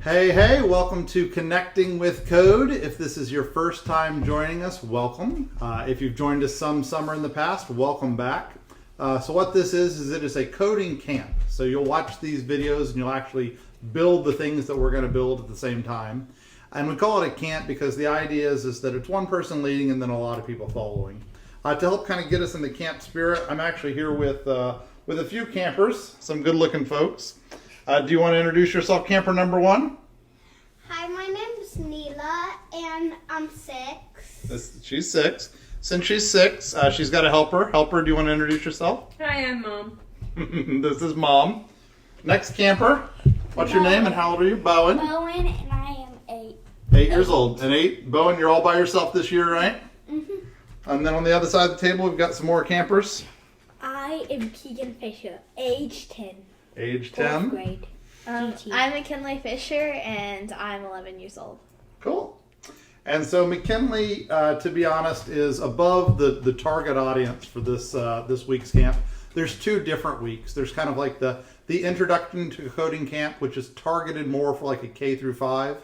Hey, welcome to Connecting with Code. If this is your first time joining us, welcome. If you've joined us some summer in the past, welcome back. So what this is it is a coding camp. So you'll watch these videos and you'll actually build the things that we're going to build at the same time. And we call it a camp because the idea is that it's one person leading and then a lot of people following. To help kind of get us in the camp spirit, I'm actually here with a few campers, some good looking folks. Do you want to introduce yourself, camper number one? Hi, my name's Neela, and I'm 6. She's 6. Since she's 6, she's got a helper. Helper, do you want to introduce yourself? Hi, I'm Mom. This is Mom. Next camper, what's your name and how old are you? Bowen. Bowen, and I am 8. 8 years old. And 8, Bowen, you're all by yourself this year, right? Mm-hmm. And then on the other side of the table, we've got some more campers. I am Keegan Fisher, age 10. Age 4th 10. grade. I'm McKinley Fisher, and I'm 11 years old. Cool. And so McKinley, to be honest, is above the target audience for this week's camp. There's 2 different weeks. There's kind of like the introduction to coding camp, which is targeted more for like a K through 5,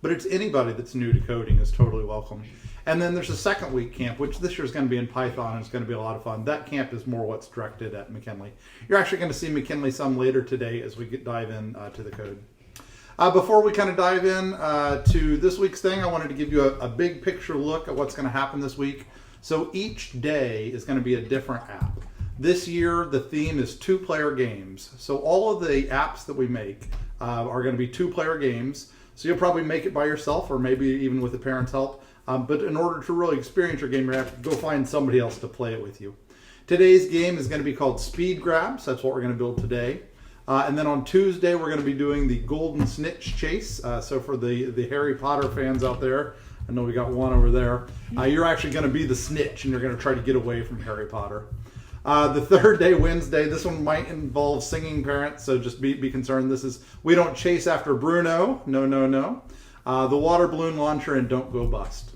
but it's anybody that's new to coding is totally welcome. And then there's a second week camp, which this year is going to be in Python, and it's going to be a lot of fun. That camp is more what's directed at McKinley. You're actually going to see McKinley some later today as we dive in to the code. Before we kind of dive in to this week's thing, I wanted to give you a big picture look at what's going to happen this week. So each day is going to be a different app. This year, the theme is 2-player games. So all of the apps that we make are going to be 2-player games. So you'll probably make it by yourself or maybe even with a parent's help. But in order to really experience your game, you have to go find somebody else to play it with you. Today's game is going to be called Speed Grabs. That's what we're going to build today. And then on Tuesday, we're going to be doing the Golden Snitch Chase. So for the Harry Potter fans out there, I know we got one over there. You're actually going to be the snitch, and you're going to try to get away from Harry Potter. The third day, Wednesday, this one might involve singing parents, so just be concerned. We don't chase after Bruno. No. The water balloon launcher and don't go bust.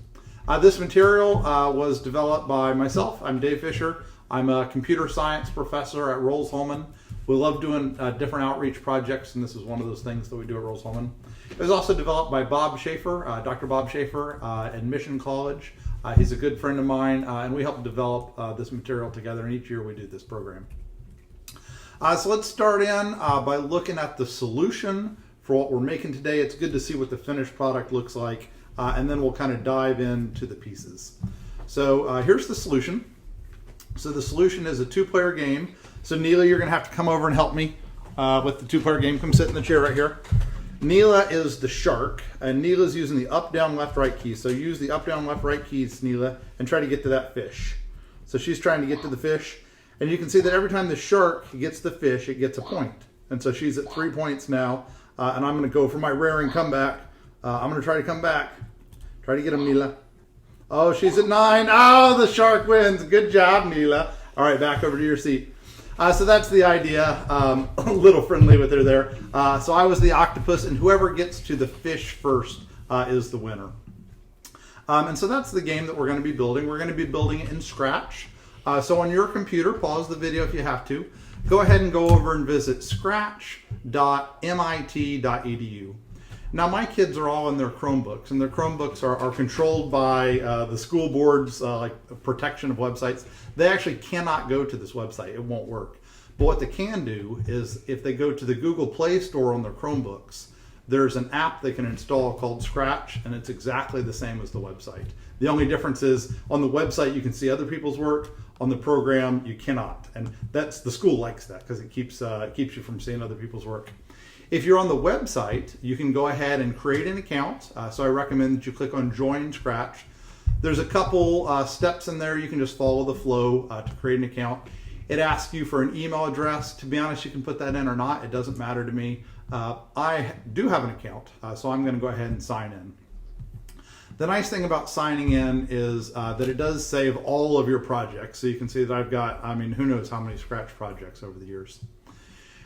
This material was developed by myself. I'm Dave Fisher. I'm a computer science professor at Rolls-Holman. We love doing different outreach projects, and this is one of those things that we do at Rolls-Holman. It was also developed by Bob Schaefer, Dr. Bob Schaefer at Mission College. He's a good friend of mine, and we help develop this material together, and each year we do this program. So let's start in by looking at the solution for what we're making today. It's good to see what the finished product looks like, and then we'll kind of dive into the pieces. So here's the solution. So the solution is a 2-player game. So Neela, you're going to have to come over and help me with the 2-player game. Come sit in the chair right here. Neela is the shark, and Neela's using the up, down, left, right keys. So use the up, down, left, right keys, Neela, and try to get to that fish. So she's trying to get to the fish, and you can see that every time the shark gets the fish, it gets a point. And so she's at 3 points now, and I'm going to go for my raring comeback. I'm going to try to come back. Try to get him, Neela. Oh, she's at 9. Oh, the shark wins. Good job, Neela. All right, back over to your seat. So that's the idea. A little friendly with her there. So I was the octopus, and whoever gets to the fish first is the winner. And so that's the game that we're going to be building. We're going to be building it in Scratch. So on your computer, pause the video if you have to. Go ahead and go over and visit scratch.mit.edu. Now, my kids are all in their Chromebooks, and their Chromebooks are controlled by the school board's like protection of websites. They actually cannot go to this website. It won't work. But what they can do is if they go to the Google Play Store on their Chromebooks, there's an app they can install called Scratch, and it's exactly the same as the website. The only difference is on the website you can see other people's work. On the program you cannot, and the school likes that because it keeps you from seeing other people's work. If you're on the website, you can go ahead and create an account. So I recommend that you click on Join Scratch. There's a couple steps in there. You can just follow the flow to create an account. It asks you for an email address. To be honest, you can put that in or not. It doesn't matter to me. I do have an account, so I'm going to go ahead and sign in. The nice thing about signing in is that it does save all of your projects. So you can see that I've got, who knows how many Scratch projects over the years.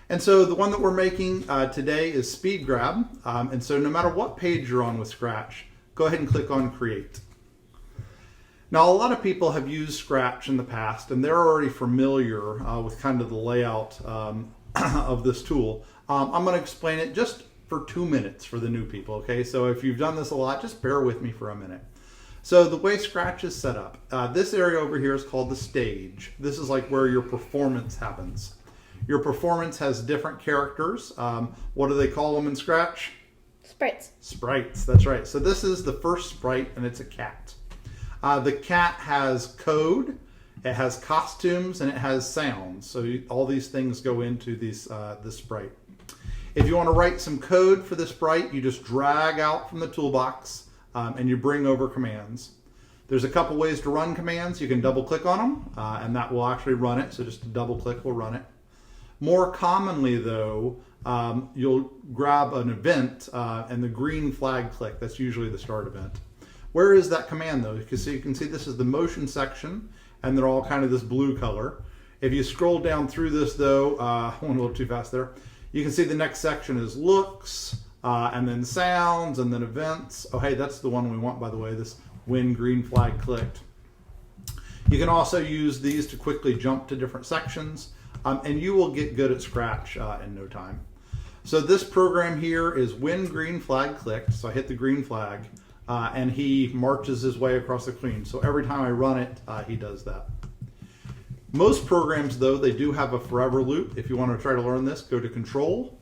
And so the one that we're making today is Speed Grab. And so no matter what page you're on with Scratch, go ahead and click on Create. Now, a lot of people have used Scratch in the past, and they're already familiar with kind of the layout of this tool. I'm going to explain it just for 2 minutes for the new people, okay? So if you've done this a lot, just bear with me for a minute. So the way Scratch is set up, this area over here is called the stage. This is like where your performance happens. Your performance has different characters. What do they call them in Scratch? Sprites. Sprites, that's right. So this is the first sprite, and it's a cat. The cat has code, it has costumes, and it has sounds. So all these things go into this sprite. If you want to write some code for the sprite, you just drag out from the toolbox and you bring over commands. There's a couple ways to run commands. You can double click on them and that will actually run it. So just a double click will run it. More commonly though, you'll grab an event and the green flag click. That's usually the start event. Where is that command though? Because you can see this is the motion section and they're all kind of this blue color. If you scroll down through this though, I went a little too fast there. You can see the next section is looks, and then sounds, and then events. Oh, hey, that's the one we want, by the way, this when green flag clicked. You can also use these to quickly jump to different sections, and you will get good at Scratch in no time. So this program here is when green flag clicked. So I hit the green flag, and he marches his way across the screen. So every time I run it, he does that. Most programs, though, they do have a forever loop. If you want to try to learn this, go to Control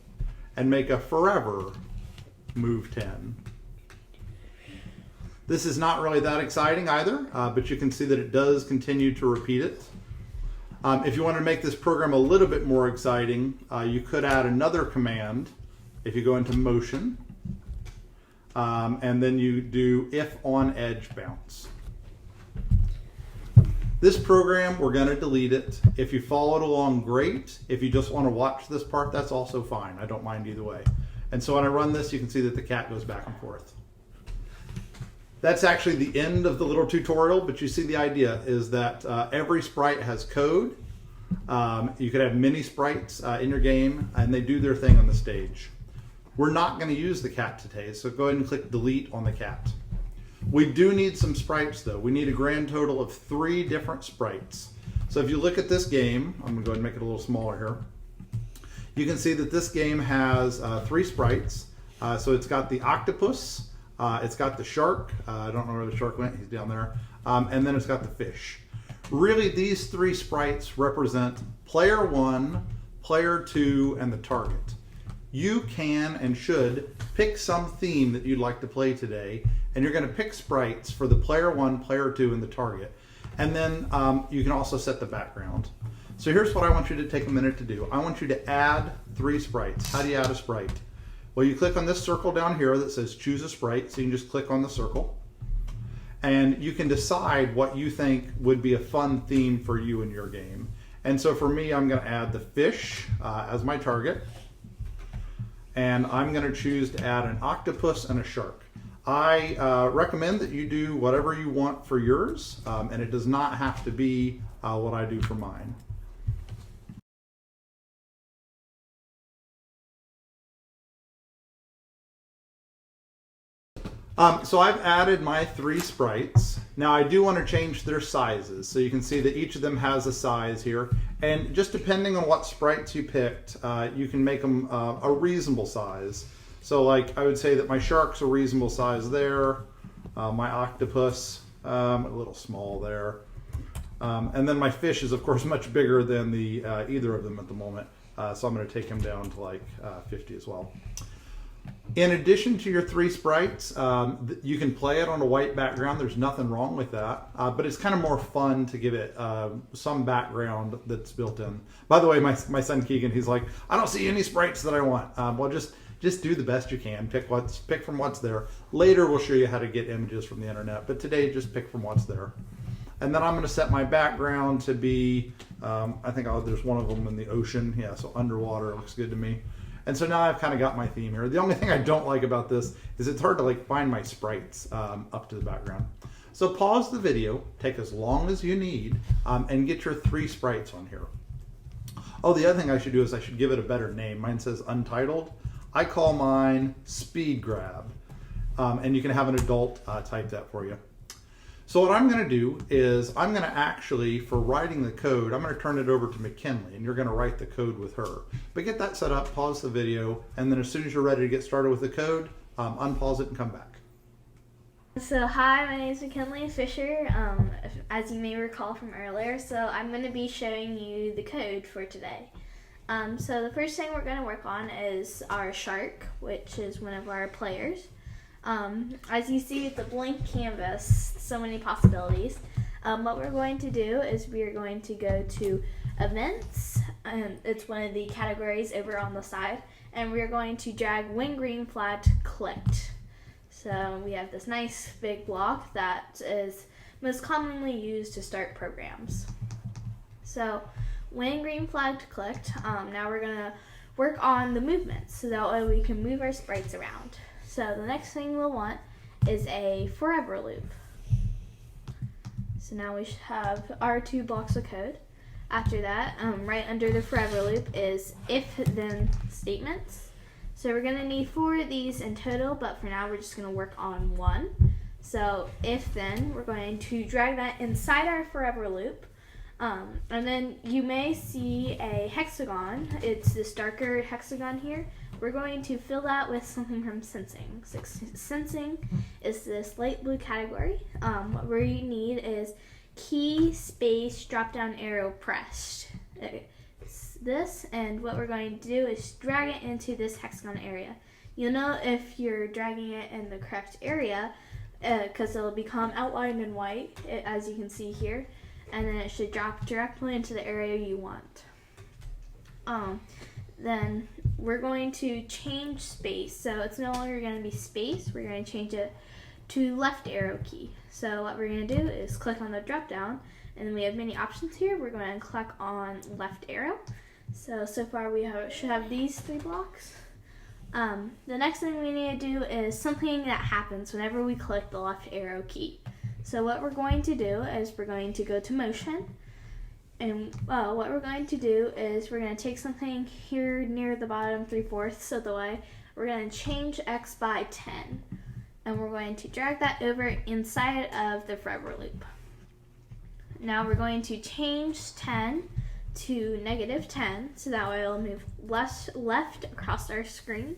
and make a forever move 10. This is not really that exciting either, but you can see that it does continue to repeat it. If you want to make this program a little bit more exciting, you could add another command. If you go into Motion, and then you do if on edge bounce. This program, we're going to delete it. If you followed along, great. If you just want to watch this part, that's also fine. I don't mind either way. And so when I run this, you can see that the cat goes back and forth. That's actually the end of the little tutorial, but you see the idea is that every sprite has code. You could have mini sprites in your game, and they do their thing on the stage. We're not going to use the cat today, so go ahead and click delete on the cat. We do need some sprites though. We need a grand total of 3 different sprites. So if you look at this game, I'm gonna go ahead and make it a little smaller here. You can see that this game has 3 sprites. So it's got the octopus, it's got the shark, I don't know where the shark went, he's down there, and then it's got the fish. Really these 3 sprites represent player 1, player 2, and the target. You can and should pick some theme that you'd like to play today, and you're going to pick sprites for the player 1, player 2, and the target. And then you can also set the background. So here's what I want you to take a minute to do. I want you to add 3 sprites. How do you add a sprite? Well, you click on this circle down here that says choose a sprite, so you can just click on the circle. And you can decide what you think would be a fun theme for you in your game. And so for me, I'm going to add the fish as my target. And I'm going to choose to add an octopus and a shark. I recommend that you do whatever you want for yours, and it does not have to be what I do for mine. So I've added my 3 sprites. Now I do want to change their sizes. So you can see that each of them has a size here. And just depending on what sprites you picked, you can make them a reasonable size. So like I would say that my shark's a reasonable size there. My octopus, a little small there. And then my fish is of course much bigger than the either of them at the moment. So I'm going to take him down to like 50 as well. In addition to your 3 sprites, you can play it on a white background. There's nothing wrong with that, but it's kind of more fun to give it some background that's built in. By the way, my son Keegan, he's like, I don't see any sprites that I want. Well, just do the best you can. Pick from what's there. Later, we'll show you how to get images from the internet, but today, just pick from what's there. And then I'm going to set my background to be, I think there's one of them in the ocean. Yeah, so underwater looks good to me. And so now I've kind of got my theme here. The only thing I don't like about this is it's hard to like find my sprites up to the background. So pause the video, take as long as you need, and get your 3 sprites on here. Oh, the other thing I should do is I should give it a better name. Mine says Untitled. I call mine Speed Grab. And you can have an adult type that for you. So what I'm going to do is I'm going to actually, for writing the code, I'm going to turn it over to McKinley, and you're going to write the code with her. But get that set up, pause the video, and then as soon as you're ready to get started with the code, unpause it and come back. So hi, my name is McKinley Fisher, as you may recall from earlier. So I'm going to be showing you the code for today. So the first thing we're going to work on is our shark, which is one of our players. As you see with the blank canvas, so many possibilities. What we're going to do is we are going to go to events, and it's one of the categories over on the side, and we're going to drag when green flag clicked. So we have this nice big block that is most commonly used to start programs. So when green flag clicked, now we're going to work on the movements so that way we can move our sprites around. So the next thing we'll want is a forever loop. So now we should have our 2 blocks of code. After that, right under the forever loop is if-then statements. So we're going to need 4 of these in total, but for now we're just going to work on 1. So if-then, we're going to drag that inside our forever loop. And then you may see a hexagon. It's this darker hexagon here. We're going to fill that with something from sensing. So sensing is this light blue category. What we need is key space drop down arrow pressed. It's this, and what we're going to do is drag it into this hexagon area. You'll know if you're dragging it in the correct area because it'll become outlined in white, as you can see here, and then it should drop directly into the area you want. Then we're going to change space. So it's no longer going to be space. We're going to change it to left arrow key. So what we're going to do is click on the drop down, and then we have many options here. We're going to click on left arrow. So far we should have these 3 blocks. The next thing we need to do is something that happens whenever we click the left arrow key. So what we're going to do is we're going to go to motion. And what we're going to do is we're going to take something here near the bottom 3/4 of the way. We're going to change X by 10. And we're going to drag that over inside of the forever loop. Now we're going to change 10 to -10, so that way it'll move left across our screen.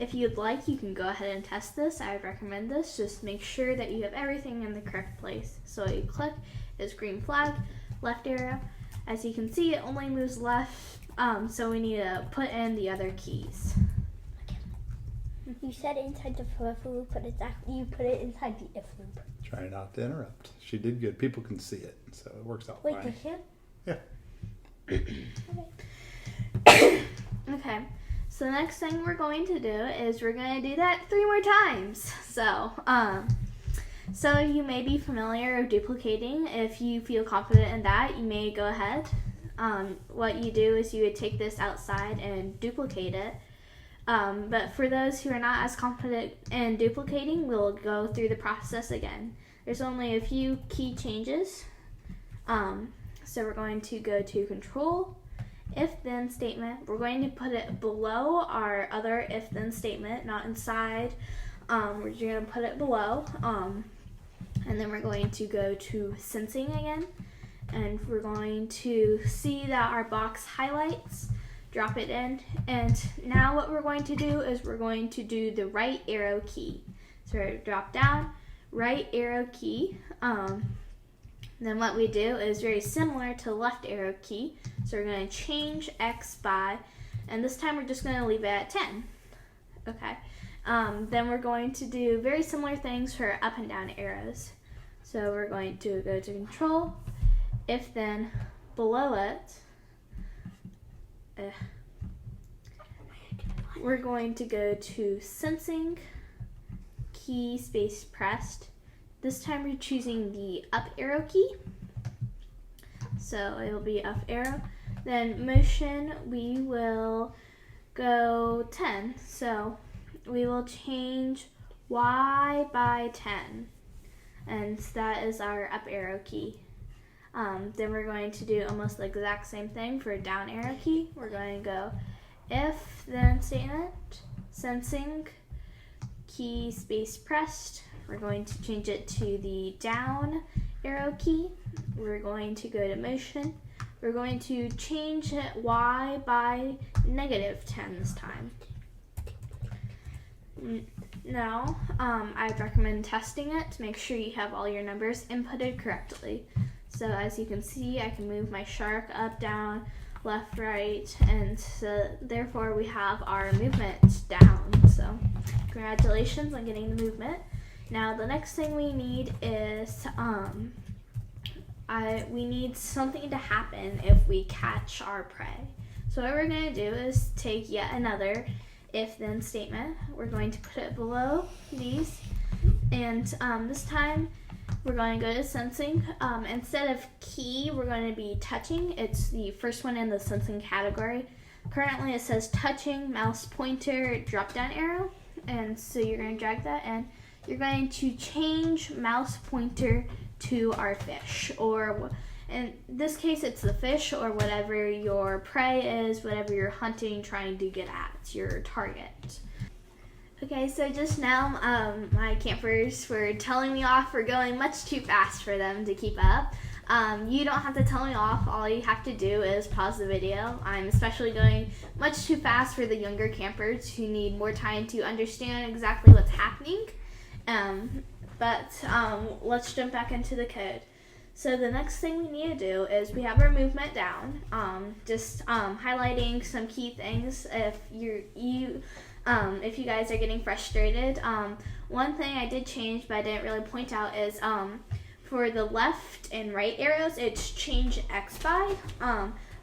If you'd like, you can go ahead and test this. I would recommend this. Just make sure that you have everything in the correct place. So what you click is green flag, left arrow. As you can see, it only moves left, so we need to put in the other keys. You said inside the forever loop, but you put it inside the if loop. Try not to interrupt. She did good. People can see it, so it works out Wait, fine. did you? Yeah. Okay, so the next thing we're going to do is we're going to do that 3 more times. So you may be familiar with duplicating. If you feel confident in that, you may go ahead. What you do is you would take this outside and duplicate it. But for those who are not as confident in duplicating, we'll go through the process again. There's only a few key changes. So we're going to go to control, if-then statement. We're going to put it below our other if-then statement, not inside. We're just going to put it below. And then we're going to go to sensing again. And we're going to see that our box highlights. Drop it in, and now what we're going to do is we're going to do the right arrow key. So drop down, right arrow key. Then what we do is very similar to left arrow key. So we're going to change X by, and this time we're just going to leave it at 10. Okay. Then we're going to do very similar things for up and down arrows. So we're going to go to control, if then below it, we're going to go to sensing, key space pressed. This time we're choosing the up arrow key. So it'll be up arrow. Then motion, we will go 10. So we will change Y by 10. And that is our up arrow key. Then we're going to do almost the exact same thing for down arrow key. We're going to go if then statement, sensing, key space pressed, we're going to change it to the down arrow key. We're going to go to motion. We're going to change Y by -10 this time. Now, I'd recommend testing it to make sure you have all your numbers inputted correctly. So as you can see, I can move my shark up, down, left, right, and so therefore we have our movement down. So congratulations on getting the movement. Now the next thing we need is we need something to happen if we catch our prey. So what we're going to do is take yet another if-then statement. We're going to put it below these, and this time we're going to go to sensing. Instead of key, we're going to be touching. It's the first one in the sensing category. Currently it says touching, mouse pointer, drop down arrow, and so you're going to drag that and you're going to change mouse pointer to our fish, or in this case it's the fish or whatever your prey is, whatever you're hunting, trying to get at, your target. Okay, so just now my campers were telling me off for going much too fast for them to keep up. You don't have to tell me off. All you have to do is pause the video. I'm especially going much too fast for the younger campers who need more time to understand exactly what's happening. But let's jump back into the code. So the next thing we need to do is we have our movement down. Just highlighting some key things if if you guys are getting frustrated. One thing I did change but I didn't really point out is for the left and right arrows it's change X by,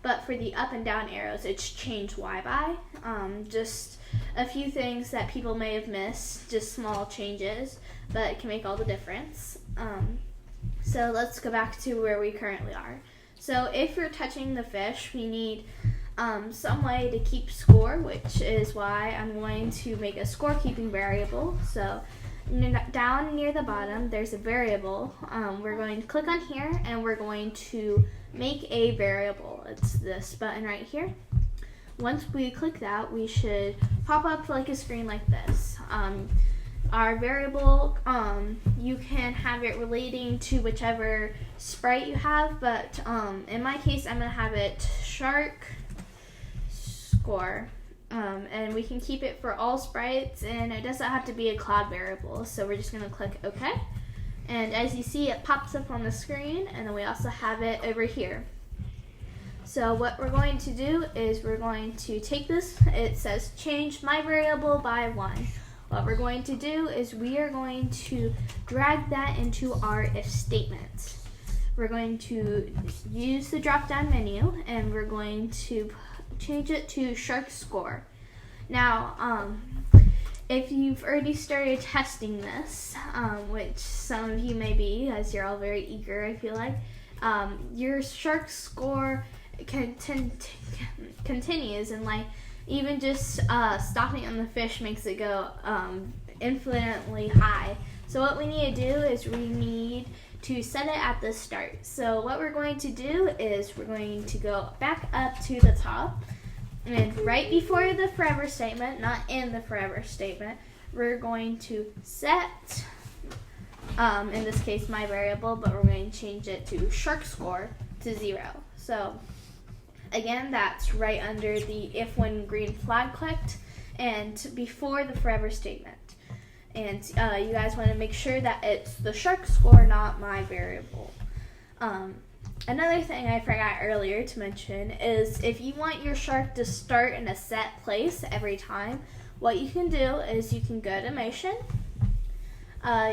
but for the up and down arrows it's change Y by. Just a few things that people may have missed, just small changes, but it can make all the difference. So let's go back to where we currently are. So if you're touching the fish, we need some way to keep score, which is why I'm going to make a scorekeeping variable. So down near the bottom, there's a variable. We're going to click on here and we're going to make a variable. It's this button right here. Once we click that, we should pop up like a screen like this. Our variable, you can have it relating to whichever sprite you have, but in my case, I'm going to have it shark score. And we can keep it for all sprites, and it doesn't have to be a cloud variable, so we're just going to click OK. And as you see, it pops up on the screen, and then we also have it over here. So what we're going to do is we're going to take this, it says change my variable by 1. What we're going to do is we are going to drag that into our if statement. We're going to use the drop down menu and we're going to change it to shark score. Now, if you've already started testing this, which some of you may be, as you're all very eager, I feel like, your shark score continues, and like even just stopping on the fish makes it go infinitely high. So what we need to do is we need to set it at the start. So what we're going to do is we're going to go back up to the top, and right before the forever statement, not in the forever statement, we're going to set, in this case my variable, but we're going to change it to shark score to 0. So again, that's right under the if when green flag clicked and before the forever statement. And you guys want to make sure that it's the shark score, not my variable. Another thing I forgot earlier to mention is if you want your shark to start in a set place every time, what you can do is you can go to motion.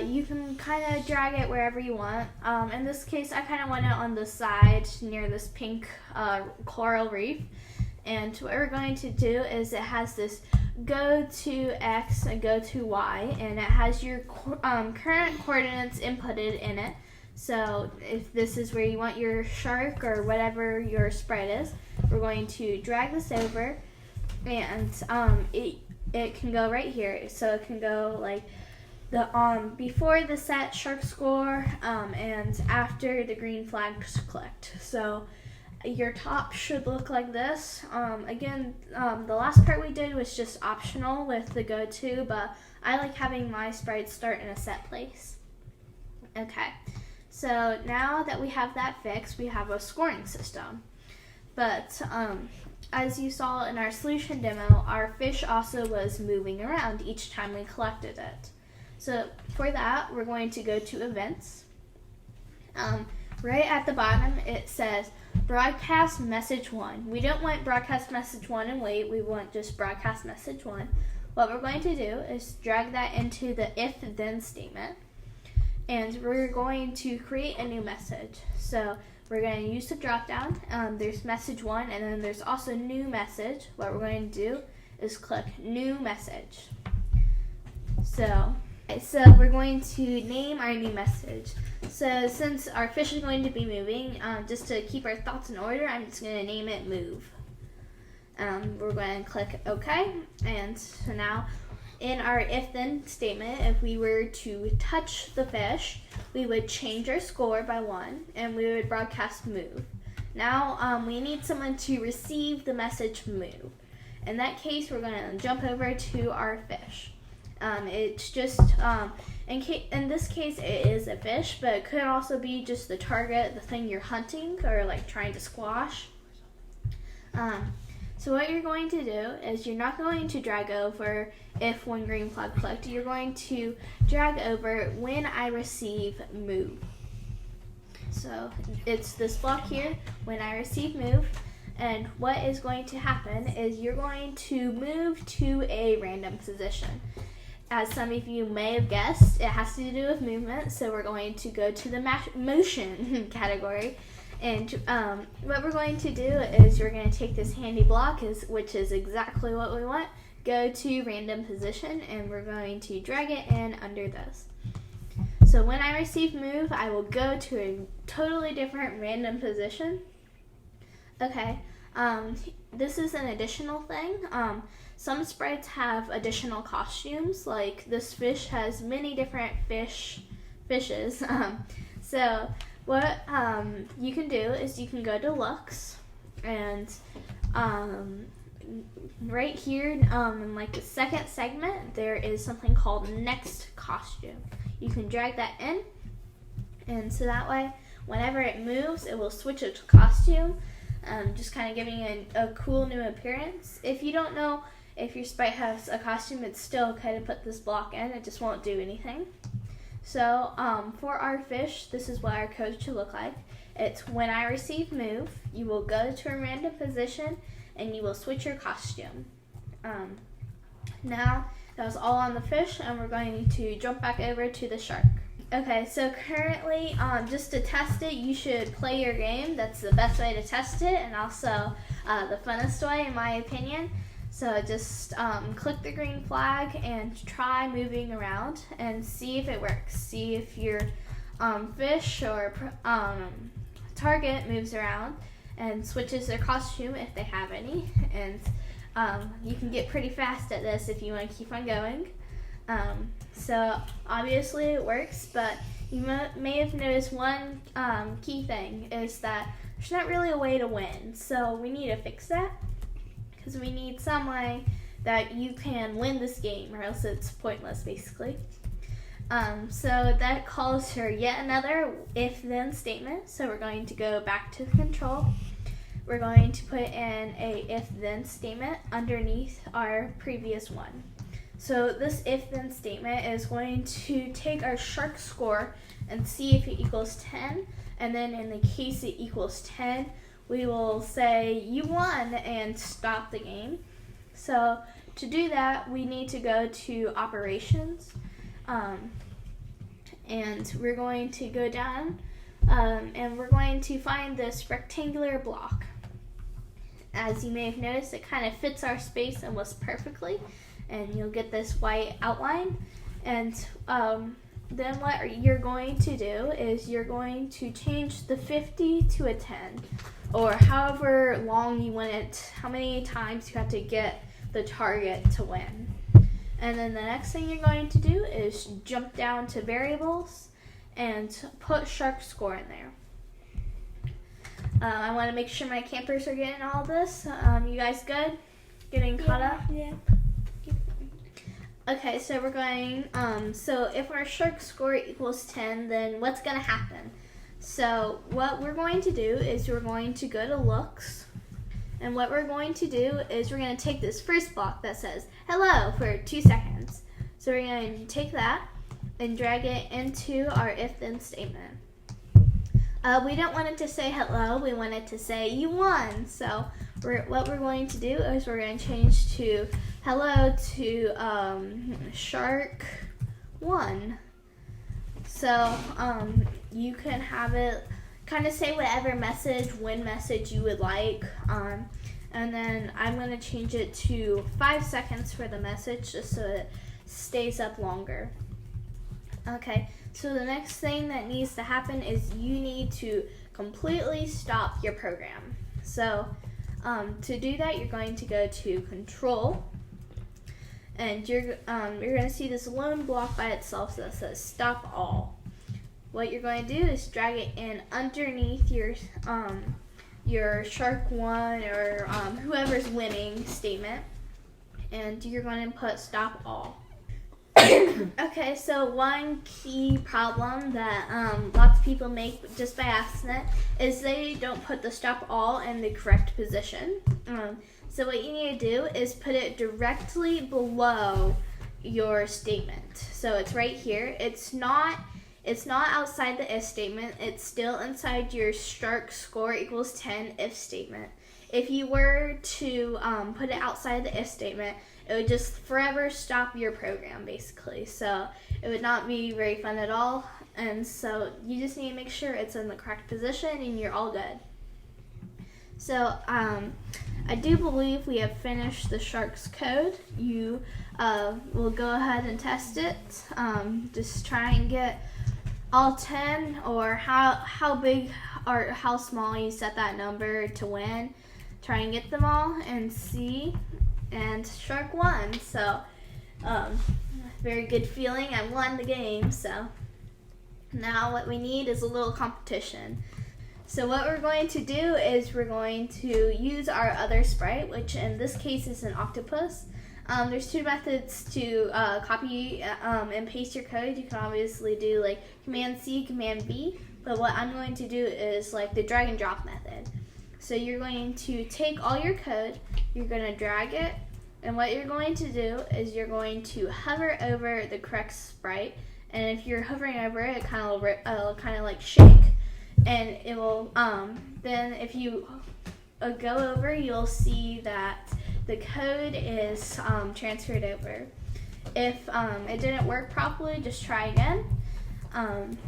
You can kind of drag it wherever you want. In this case, I kind of want it on the side near this pink coral reef. And what we're going to do is it has this go to X and go to Y, and it has your current coordinates inputted in it. So if this is where you want your shark or whatever your sprite is, we're going to drag this over, and it can go right here. So it can go like the before the set shark score and after the green flag's clicked. So your top should look like this. Again, the last part we did was just optional with the go to, but I like having my sprites start in a set place. Okay, so now that we have that fixed, we have a scoring system. But as you saw in our solution demo, our fish also was moving around each time we collected it. So for that, we're going to go to events. Right at the bottom, it says broadcast message 1. We don't want broadcast message 1 and wait. We want just broadcast message 1. What we're going to do is drag that into the if-then statement. And we're going to create a new message. So we're going to use the drop down. There's message 1 and then there's also new message. What we're going to do is click new message. So we're going to name our new message. So since our fish is going to be moving, just to keep our thoughts in order, I'm just going to name it move. We're going to click OK. And so now in our if-then statement, if we were to touch the fish, we would change our score by 1 and we would broadcast move. Now we need someone to receive the message move. In that case, we're going to jump over to our fish. It's just, in this case, it is a fish, but it could also be just the target, the thing you're hunting or like trying to squash. So what you're going to do is you're not going to drag over if one green flag clicked. You're going to drag over when I receive move. So it's this block here, when I receive move. And what is going to happen is you're going to move to a random position. As some of you may have guessed, it has to do with movement, so we're going to go to the motion category. And what we're going to do is we're going to take this handy block, which is exactly what we want, go to random position, and we're going to drag it in under this. So when I receive move, I will go to a totally different random position. Okay, this is an additional thing. Some sprites have additional costumes, like this fish has many different fishes. So what you can do is you can go to looks, and right here in like the second segment, there is something called next costume. You can drag that in, and so that way whenever it moves, it will switch it to costume, just kind of giving it a cool new appearance. If you don't know if your sprite has a costume, it's still okay to put this block in. It just won't do anything. So for our fish, this is what our code should look like. It's when I receive move, you will go to a random position and you will switch your costume. Now that was all on the fish, and we're going to jump back over to the shark. Okay, so currently, just to test it, you should play your game. That's the best way to test it, and also the funnest way, in my opinion. So just click the green flag and try moving around and see if it works. See if your fish or target moves around and switches their costume if they have any. And you can get pretty fast at this if you want to keep on going. So obviously it works, but you may have noticed one key thing is that there's not really a way to win. So we need to fix that, because we need some way that you can win this game, or else it's pointless, basically. So that calls for yet another if-then statement. So we're going to go back to the control. We're going to put in a if-then statement underneath our previous one. So this if-then statement is going to take our shark score and see if it equals 10. And then in the case it equals 10, we will say you won and stop the game. So to do that, we need to go to operations, and we're going to go down, and we're going to find this rectangular block. As you may have noticed, it kind of fits our space almost perfectly, and you'll get this white outline. And then what you're going to do is you're going to change the 50 to a 10, or however long you want it, how many times you have to get the target to win. And then the next thing you're going to do is jump down to variables and put shark score in there. I want to make sure my campers are getting all this. You guys good? Getting caught up? Yeah. Okay, so we're going, so if our shark score equals 10, then what's going to happen? So what we're going to do is we're going to go to looks, and what we're going to do is we're going to take this first block that says hello for 2 seconds. So we're going to take that and drag it into our if-then statement. We don't want it to say hello, we want it to say you won. So what we're going to do is we're going to change to hello to shark 1. So you can have it kind of say whatever win message you would like. And then I'm going to change it to 5 seconds for the message just so it stays up longer. Okay, so the next thing that needs to happen is you need to completely stop your program. So to do that, you're going to go to Control, and you're going to see this lone block by itself that says Stop All. What you're going to do is drag it in underneath your Shark 1 or whoever's winning statement, and you're going to put Stop All. Okay, so one key problem that lots of people make just by accident is they don't put the stop all in the correct position. So what you need to do is put it directly below your statement. So it's right here. It's not outside the if statement. It's still inside your shark score equals 10 if statement. If you were to put it outside the if statement, it would just forever stop your program, basically. So it would not be very fun at all. And so you just need to make sure it's in the correct position and you're all good. So I do believe we have finished the shark's code. You will go ahead and test it. Just try and get all 10 or how big or how small you set that number to win. Try and get them all and see. And shark won, so very good feeling. I won the game. So now what we need is a little competition. So what we're going to do is we're going to use our other sprite, which in this case is an octopus. There's 2 methods to copy and paste your code. You can obviously do like Command C, Command V, but what I'm going to do is like the drag and drop method. So you're going to take all your code, you're going to drag it, and what you're going to do is you're going to hover over the correct sprite, and if you're hovering over it, it'll kind of like shake, and it will, then if you go over, you'll see that the code is transferred over. If it didn't work properly, just try again. And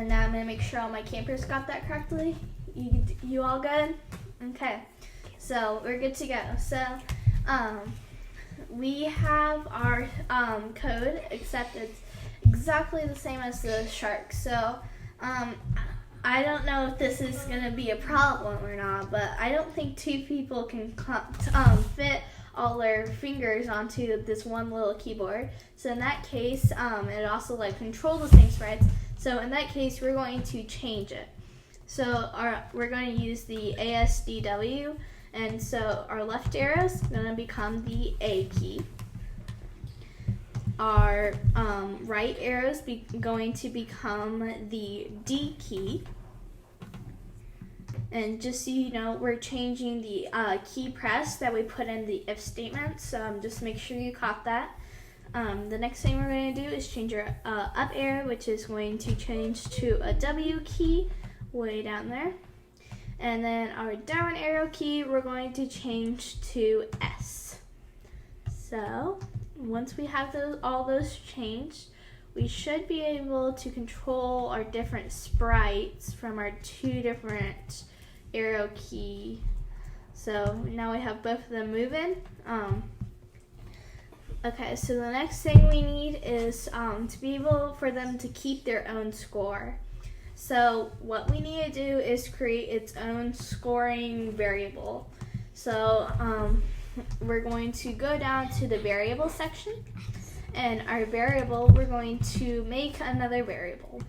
now I'm going to make sure all my campers got that correctly. You all good? Okay, so we're good to go. So we have our code, except it's exactly the same as the shark. So I don't know if this is going to be a problem or not, but I don't think 2 people can fit all their fingers onto this one little keyboard. So in that case, it also like control the same sprites. So in that case, we're going to change it. So we're going to use the ASDW, and so our left arrow is going to become the A key. Our right arrow is going to become the D key. And just so you know, we're changing the key press that we put in the if statement, so just make sure you caught that. The next thing we're going to do is change our up arrow, which is going to change to a W key way down there. And then our down arrow key, we're going to change to S. So once we have all those changed, we should be able to control our different sprites from our 2 different arrow key. So now we have both of them moving. Okay, so the next thing we need is to be able for them to keep their own score. So what we need to do is create its own scoring variable. So we're going to go down to the variable section, and our variable, we're going to make another variable.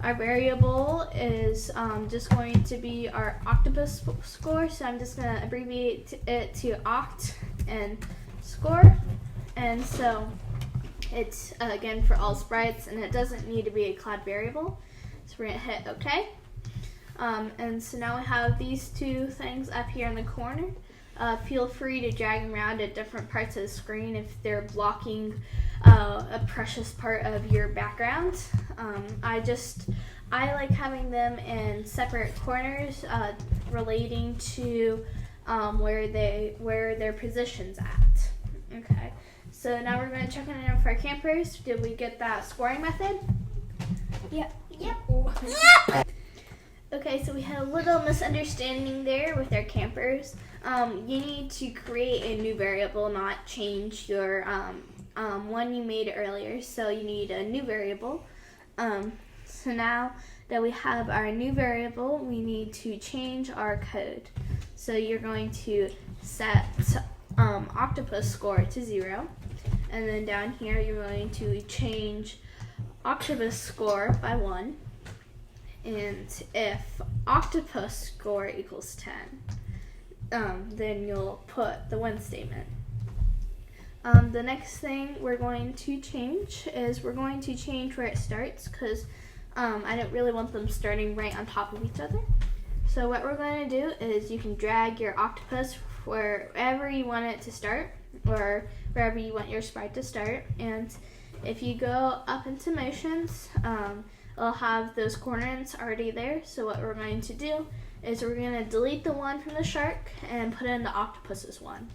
our variable is just going to be our octopus score. So I'm just going to abbreviate it to oct and score. And so it's again for all sprites, and it doesn't need to be a cloud variable. So we're going to hit OK. And so now we have these two things up here in the corner. Feel free to drag them around at different parts of the screen if they're blocking a precious part of your background. I like having them in separate corners relating to where their position's at. Okay, so now we're going to check in for our campers. Did we get that scoring method? Yep. Okay, so we had a little misunderstanding there with our campers. You need to create a new variable, not change your one you made earlier. So you need a new variable. So now that we have our new variable, we need to change our code. So you're going to set octopus score to 0. And then down here, you're going to change octopus score by 1. And if octopus score equals 10, then you'll put the when statement. The next thing we're going to change is we're going to change where it starts, because I don't really want them starting right on top of each other. So what we're going to do is you can drag your octopus wherever you want it to start, or wherever you want your sprite to start. And if you go up into motions, it'll have those coordinates already there. So what we're going to do is we're going to delete the 1 from the shark and put in the octopus's 1.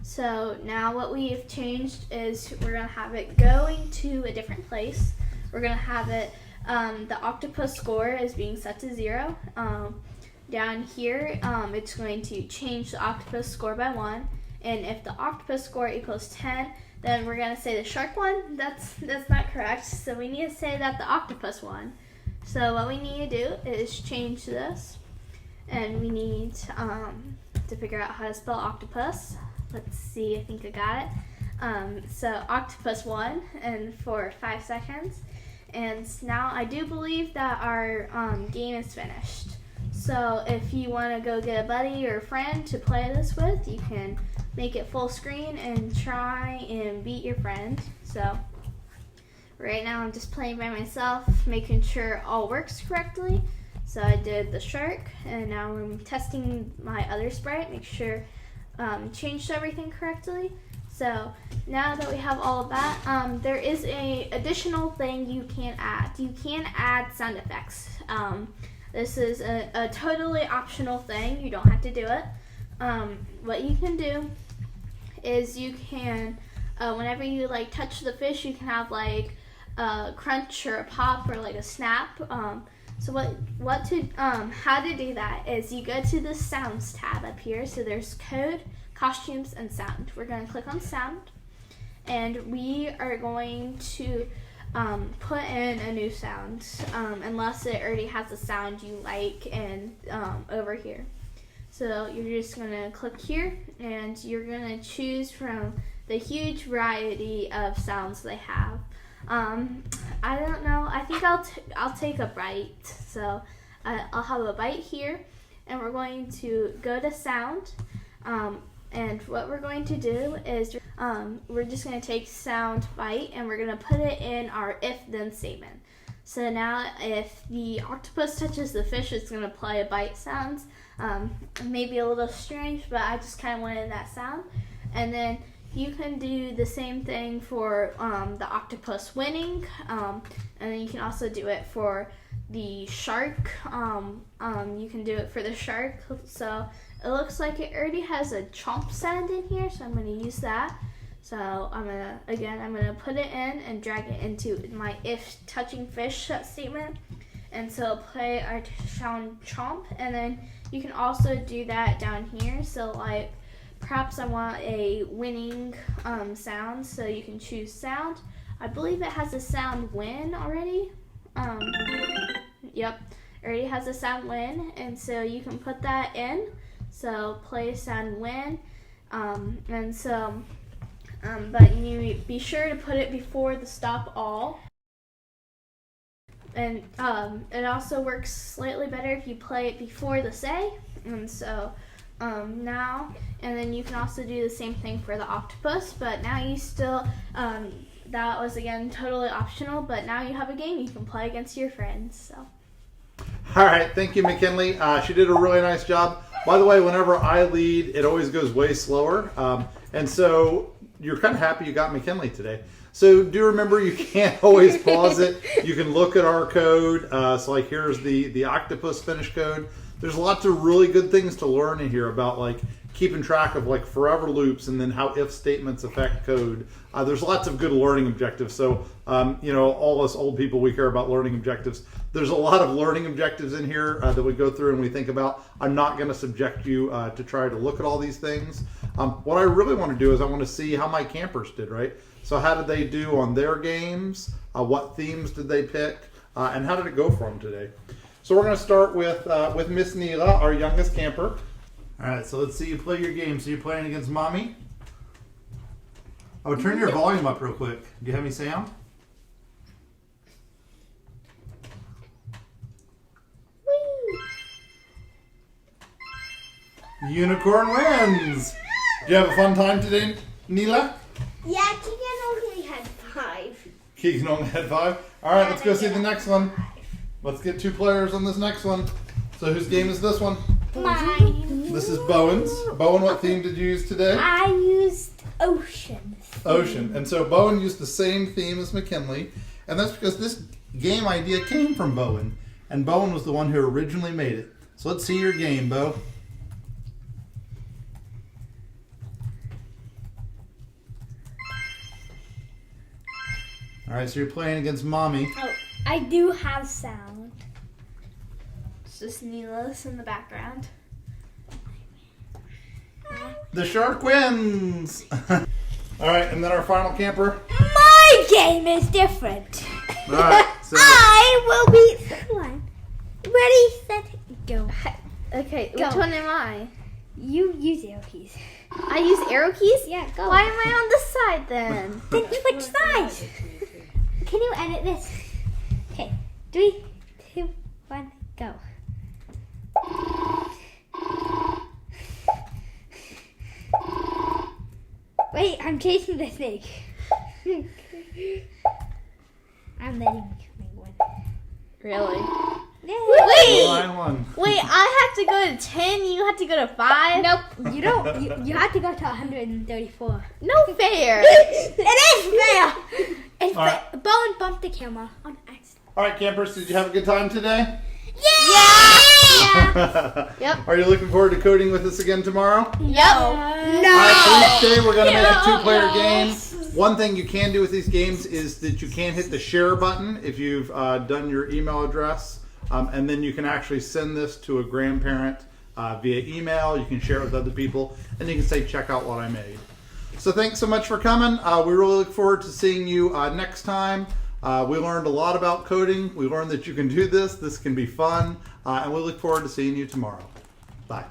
So now what we've changed is we're going to have it going to a different place. We're going to have it, the octopus score is being set to 0. Down here, it's going to change the octopus score by 1. And if the octopus score equals 10, then we're going to say the shark one. That's not correct. So we need to say that the octopus one. So what we need to do is change this. And we need to figure out how to spell octopus. Let's see, I think I got it. So octopus 1 and for 5 seconds. And now I do believe that our game is finished. So if you want to go get a buddy or a friend to play this with, you can make it full screen and try and beat your friend. So right now I'm just playing by myself, making sure it all works correctly. So I did the shark, and now I'm testing my other sprite, make sure changed everything correctly. So now that we have all of that, there is a additional thing you can add. You can add sound effects. This is a totally optional thing. You don't have to do it. What you can do is you can, whenever you like touch the fish, you can have like a crunch or a pop or like a snap. So how to do that is you go to the sounds tab up here. So there's code, costumes, and sound. We're going to click on sound, and we are going to put in a new sound, unless it already has a sound you like and over here. So you're just going to click here, and you're going to choose from the huge variety of sounds they have. I don't know. I think I'll take a bite. So I'll have a bite here, and we're going to go to sound. And what we're going to do is we're just going to take sound bite, and we're going to put it in our if-then statement. So now if the octopus touches the fish, it's going to play a bite sound. Maybe a little strange, but I just kind of wanted that sound. And then you can do the same thing for the octopus winning, and then you can also do it for the shark. You can do it for the shark. So it looks like it already has a chomp sound in here, so I'm going to use that. So I'm going to put it in and drag it into my if touching fish statement. And so it'll play our sound chomp, and then you can also do that down here. So like perhaps I want a winning sound, so you can choose sound. I believe it has a sound win already. Yep, it already has a sound win, and so you can put that in. So play sound win, and so, but you be sure to put it before the stop all. And it also works slightly better if you play it before the say. And so now, and then you can also do the same thing for the octopus, but now you still, that was again totally optional, but now you have a game you can play against your friends. So. All right, thank you, McKinley. She did a really nice job. By the way, whenever I lead, it always goes way slower. And so you're kind of happy you got McKinley today. So do remember, you can't always pause it. You can look at our code. So like here's the octopus finish code. There's lots of really good things to learn in here about like keeping track of like forever loops and then how if statements affect code. There's lots of good learning objectives. So, you know, all us old people, we care about learning objectives. There's a lot of learning objectives in here that we go through and we think about. I'm not going to subject you to try to look at all these things. What I really want to do is I want to see how my campers did, right? So how did they do on their games? What themes did they pick? And how did it go for them today? So we're going to start with Miss Neela, our youngest camper. All right, so let's see you play your game. So you're playing against Mommy? Oh, turn your volume up real quick. Do you have any sound? Unicorn wins! Did you have a fun time today, Neela? Yeah, Keegan only had 5. Keegan only had 5. All right, let's go see the next one. Let's get 2 players on this next one. So whose game is this one? Mine. This is Bowen's. Bowen, what theme did you use today? I used ocean. Ocean. And so Bowen used the same theme as McKinley. And that's because this game idea came from Bowen. And Bowen was the one who originally made it. So let's see your game, Bo. All right, so you're playing against Mommy. Oh, I do have sound. It's just Neela's in the background. The shark wins! All right, and then our final camper. My game is different. All right, so I will be one. Ready, set, go. Okay, Go. which one am I? You use arrow keys. I use arrow keys? Yeah, go. Why am I on this side then? Then switch sides. Can you edit this? Okay, 3, 2, 1, go. Wait, I'm chasing the snake. I'm letting me win. Really? Yay. line 1. Wait, I have to go to 10, you have to go to 5? Nope, you don't. You have to go to 134. No fair. It is fair. It's All right. Bowen bumped the camera on accident. All right, campers, did you have a good time today? Yeah. Yep. Are you looking forward to coding with us again tomorrow? Yep. All right, for each day, we're going to make a 2-player game. One thing you can do with these games is that you can hit the share button if you've done your email address. And then you can actually send this to a grandparent via email. You can share it with other people. And you can say, check out what I made. So thanks so much for coming. We really look forward to seeing you next time. We learned a lot about coding. We learned that you can do this. This can be fun. And we look forward to seeing you tomorrow. Bye.